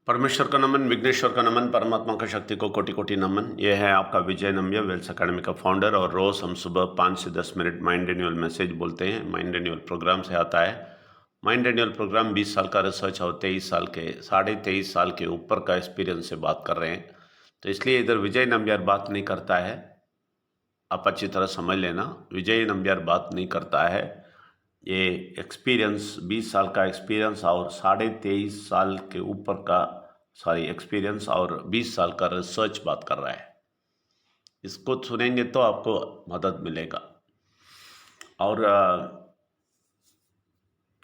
परमेश्वर का नमन, विघ्नेश्वर का नमन, परमात्मा का शक्ति को कोटि कोटि नमन। ये है आपका विजय नम्य, वेल्स अकेडमी का फाउंडर। और रोज़ हम सुबह 5 से 10 मिनट माइंड रिन्यूअल मैसेज बोलते हैं। माइंड रिन्यूअल प्रोग्राम से आता है। माइंड रिन्यूअल प्रोग्राम 20 साल का रिसर्च और 23 साल के 23.5 साल के ऊपर का एक्सपीरियंस से बात कर रहे हैं। तो इसलिए इधर विजय नम्बियार बात नहीं करता है। आप अच्छी तरह समझ लेना, विजय नम्बियार बात नहीं करता है। ये एक्सपीरियंस 20 साल का एक्सपीरियंस और 23.5 साल के ऊपर का एक्सपीरियंस और 20 साल का रिसर्च बात कर रहा है। इसको सुनेंगे तो आपको मदद मिलेगा। और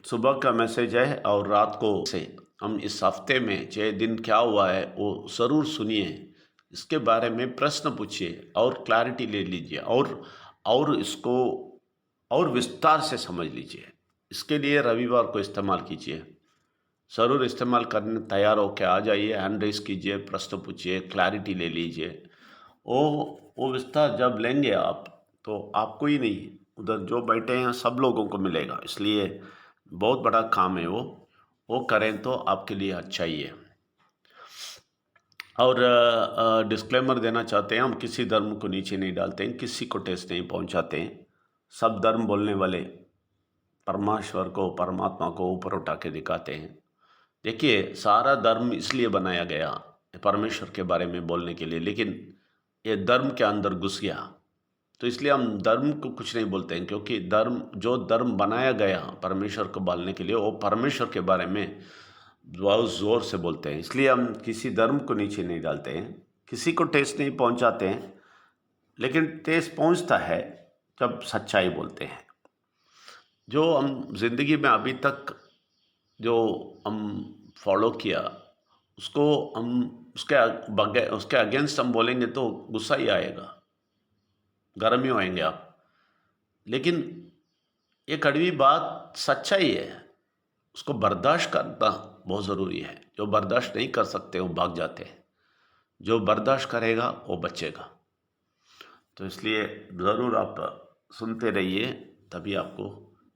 सुबह का मैसेज है और रात को से हम इस हफ्ते में 6 दिन क्या हुआ है वो ज़रूर सुनिए। इसके बारे में प्रश्न पूछिए और क्लैरिटी ले लीजिए और इसको और विस्तार से समझ लीजिए। इसके लिए रविवार को इस्तेमाल कीजिए। ज़रूर इस्तेमाल करने तैयार होकर आ जाइए, हैंड रेस कीजिए, प्रश्न पूछिए, क्लैरिटी ले लीजिए। वो विस्तार जब लेंगे आप तो आपको ही नहीं, उधर जो बैठे हैं सब लोगों को मिलेगा। इसलिए बहुत बड़ा काम है वो करें तो आपके लिए अच्छा ही है। और डिस्क्लेमर देना चाहते हैं, हम किसी धर्म को नीचे नहीं डालते हैं, किसी को ठेस नहीं पहुंचाते हैं। सब धर्म बोलने वाले परमेश्वर को, परमात्मा को ऊपर उठा के दिखाते हैं। देखिए, सारा धर्म इसलिए बनाया गया परमेश्वर के बारे में बोलने के लिए, लेकिन ये धर्म के अंदर घुस गया तो इसलिए हम धर्म को कुछ नहीं बोलते हैं। क्योंकि जो धर्म बनाया गया परमेश्वर को बोलने के लिए, वो परमेश्वर के बारे में बहुत ज़ोर से बोलते हैं। इसलिए हम किसी धर्म को नीचे नहीं डालते हैं, किसी को ठेस नहीं पहुंचाते हैं। लेकिन ठेस पहुंचता है जब सच्चाई बोलते हैं। जो हम जिंदगी में अभी तक जो हम फॉलो किया, उसको हम उसके अगेंस्ट हम बोलेंगे तो गुस्सा ही आएगा, गर्म ही होएंगे आप। लेकिन ये कड़वी बात सच्चाई है, उसको बर्दाश्त करना बहुत ज़रूरी है। जो बर्दाश्त नहीं कर सकते वो भाग जाते हैं, जो बर्दाश्त करेगा वो बचेगा। तो इसलिए ज़रूर आप सुनते रहिए, तभी आपको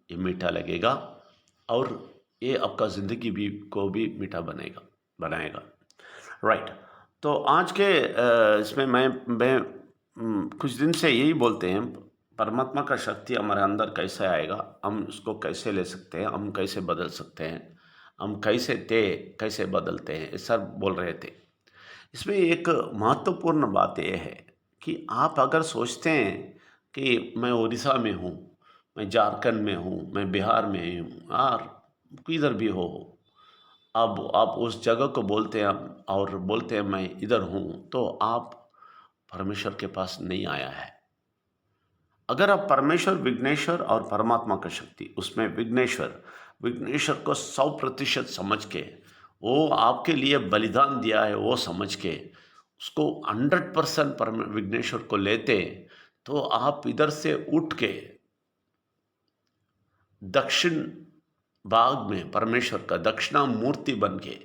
ये मीठा लगेगा और ये आपका ज़िंदगी को भी मीठा बनाएगा। राइट। तो आज के इसमें मैं कुछ दिन से यही बोलते हैं, परमात्मा का शक्ति हमारे अंदर कैसे आएगा, हम उसको कैसे ले सकते हैं, हम कैसे बदल सकते हैं, हम कैसे बदलते हैं, ये सब बोल रहे थे। इसमें एक महत्वपूर्ण बात यह है कि आप अगर सोचते हैं कि मैं उड़ीसा में हूँ, मैं झारखंड में हूँ, मैं बिहार में हूँ, और किधर भी हो, अब आप उस जगह को बोलते हैं और बोलते हैं मैं इधर हूँ, तो आप परमेश्वर के पास नहीं आया है। अगर आप परमेश्वर, विघ्नेश्वर और परमात्मा का शक्ति, उसमें विघ्नेश्वर को 100% समझ के, वो आपके लिए बलिदान दिया है वो समझ के, उसको 100% विघ्नेश्वर को लेते, तो आप इधर से उठ के दक्षिण भाग में परमेश्वर का दक्षिणा मूर्ति बन के,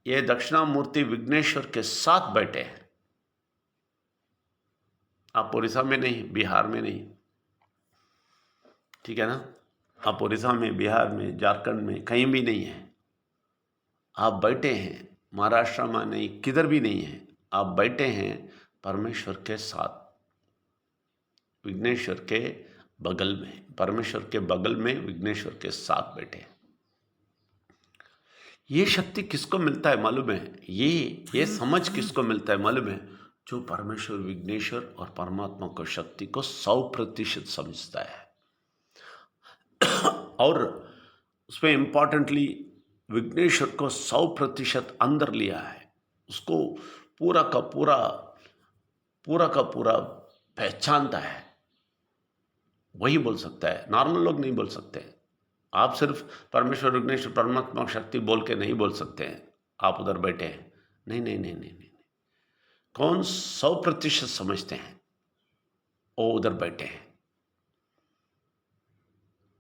ये दक्षिणा मूर्ति विघ्नेश्वर के साथ बैठे हैं। आप उड़ीसा में नहीं, बिहार में नहीं, ठीक है ना? आप उड़ीसा में, बिहार में, झारखंड में कहीं भी नहीं है। आप बैठे हैं महाराष्ट्र में नहीं, किधर भी नहीं है। आप बैठे हैं परमेश्वर के साथ, विघ्नेश्वर के बगल में, परमेश्वर के बगल में विघ्नेश्वर के साथ बैठे हैं। ये शक्ति किसको मिलता है मालूम है? ये समझ किसको मिलता है मालूम है? जो परमेश्वर, विघ्नेश्वर और परमात्मा को शक्ति को 100% समझता है। और उसमें इम्पॉर्टेंटली विघ्नेश्वर को 100% अंदर लिया है। उसको पूरा का पूरा पहचानता है, वही बोल सकता है। नॉर्मल लोग नहीं बोल सकते। आप सिर्फ परमेश्वर, विघ्नेश्वर, परमात्मा शक्ति बोल के नहीं बोल सकते हैं। आप उधर बैठे हैं, नहीं नहीं नहीं नहीं नहीं। कौन 100% समझते हैं वो उधर बैठे हैं।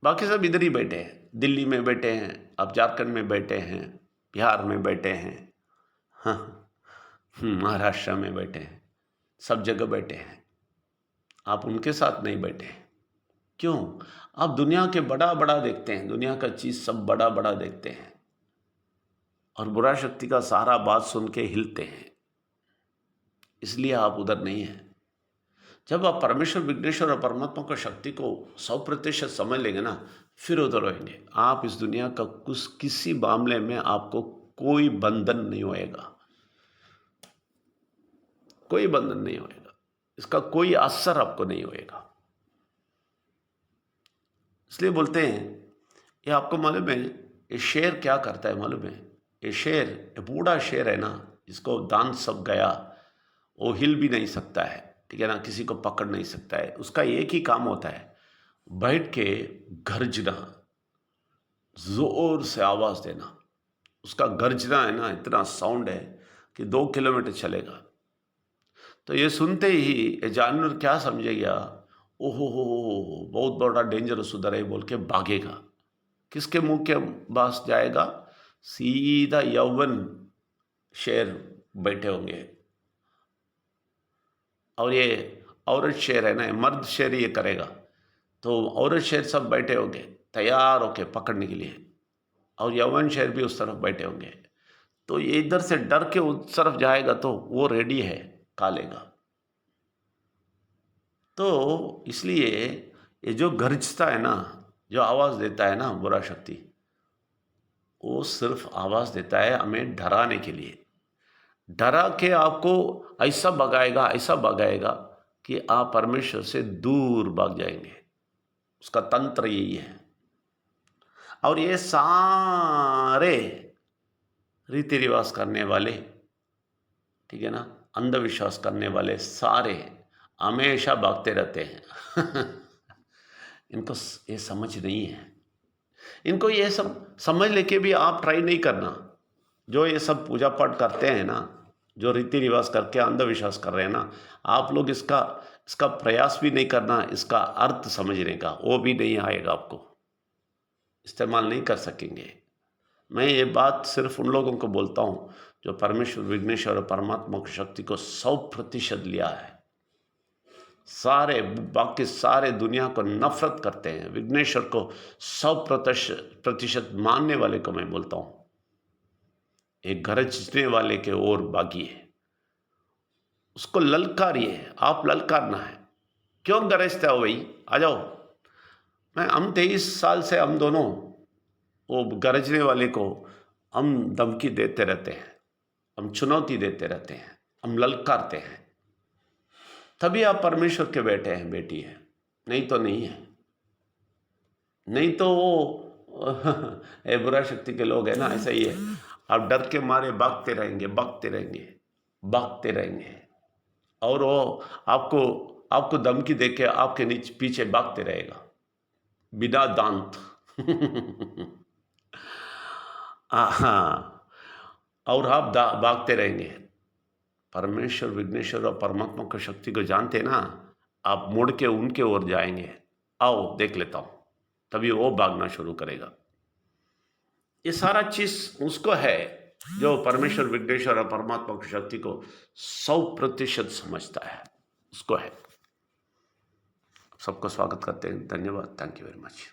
बाकी सब इधर ही बैठे हैं, दिल्ली में बैठे हैं, आप झारखंड में बैठे हैं, बिहार में बैठे हैं, हाँ, महाराष्ट्र में बैठे हैं, सब जगह बैठे हैं। आप उनके साथ नहीं बैठे हैं। क्यों? आप दुनिया के बड़ा बड़ा देखते हैं, दुनिया का चीज़ सब बड़ा बड़ा देखते हैं। और बुरा शक्ति का सारा बात सुन के हिलते हैं, इसलिए आप उधर नहीं हैं। जब आप परमेश्वर, विघ्नेश्वर और परमात्मा को शक्ति को 100% समझ लेंगे ना, फिर उधर रहेंगे आप। इस दुनिया का किसी मामले में आपको कोई बंधन नहीं होएगा, कोई बंधन नहीं होएगा, इसका कोई असर आपको नहीं होएगा। इसलिए बोलते हैं, ये आपको मालूम है ये शेर क्या करता है मालूम है? ये शेर, ये बूढ़ा शेर है ना, जिसको दांत सब गया, वो हिल भी नहीं सकता है, ठीक है ना, किसी को पकड़ नहीं सकता है। उसका एक ही काम होता है, बैठ के गर्जना, जोर से आवाज देना। उसका गर्जना है ना, इतना साउंड है कि 2 किलोमीटर चलेगा। तो ये सुनते ही ये जानवर क्या समझेगा, ओहो हो, बहुत बड़ा डेंजरस उधर है बोल के भागेगा। किसके मुंह के पास जाएगा? सीधा यौवन शेर बैठे होंगे, और ये औरत शेर है ना, मर्द शेर ये करेगा, तो औरत शेर सब बैठे होंगे तैयार होके पकड़ने के लिए, और यौवन शेर भी उस तरफ बैठे होंगे। तो ये इधर से डर के उस तरफ जाएगा तो वो रेडी है खा लेगा। तो इसलिए ये जो गरजता है ना, जो आवाज़ देता है ना बुरा शक्ति, वो सिर्फ आवाज़ देता है हमें डराने के लिए। डरा के आपको ऐसा भगाएगा कि आप परमेश्वर से दूर भाग जाएंगे। उसका तंत्र यही है। और ये सारे रीति रिवाज करने वाले, ठीक है ना, अंधविश्वास करने वाले सारे हमेशा भागते रहते हैं। इनको ये समझ नहीं है। इनको ये सब समझ लेके भी आप ट्राई नहीं करना। जो ये सब पूजा पाठ करते हैं ना, जो रीति रिवाज करके अंधविश्वास कर रहे हैं ना, आप लोग इसका प्रयास भी नहीं करना, इसका अर्थ समझने का, वो भी नहीं आएगा, आपको इस्तेमाल नहीं कर सकेंगे। मैं ये बात सिर्फ उन लोगों को बोलता हूँ जो परमेश्वर, विघ्नेश्वर और परमात्मा की शक्ति को 100% लिया है। बाकी सारे दुनिया को नफरत करते हैं, विघ्नेश्वर को 100% मानने वाले को मैं बोलता हूँ, एक गरजने वाले के ओर भागिए, उसको ललकारिए। आप ललकारना है। क्यों गरजते हो भाई, आ जाओ। हम 23 साल से हम दोनों वो गरजने वाले को हम धमकी देते रहते हैं, हम चुनौती देते रहते हैं, हम ललकारते हैं। तभी आप परमेश्वर के बेटे हैं, बेटी है, नहीं तो नहीं है। नहीं तो वो बुरा शक्ति के लोग हैं ना, ऐसा ही है। आप डर के मारे भागते रहेंगे, और वो आपको धमकी देके आपके नीचे पीछे भागते रहेगा बिना दांत। हाँ, और आप भागते रहेंगे। परमेश्वर, विघ्नेश्वर और परमात्मा की शक्ति को जानते ना, आप मुड़ के उनके ओर जाएंगे। आओ देख लेता हूं, तभी वो भागना शुरू करेगा। ये सारा चीज उसको है जो परमेश्वर, विघ्नेश्वर और परमात्मा की शक्ति को 100% समझता है, उसको है। सबको स्वागत करते हैं। धन्यवाद। Thank you very much.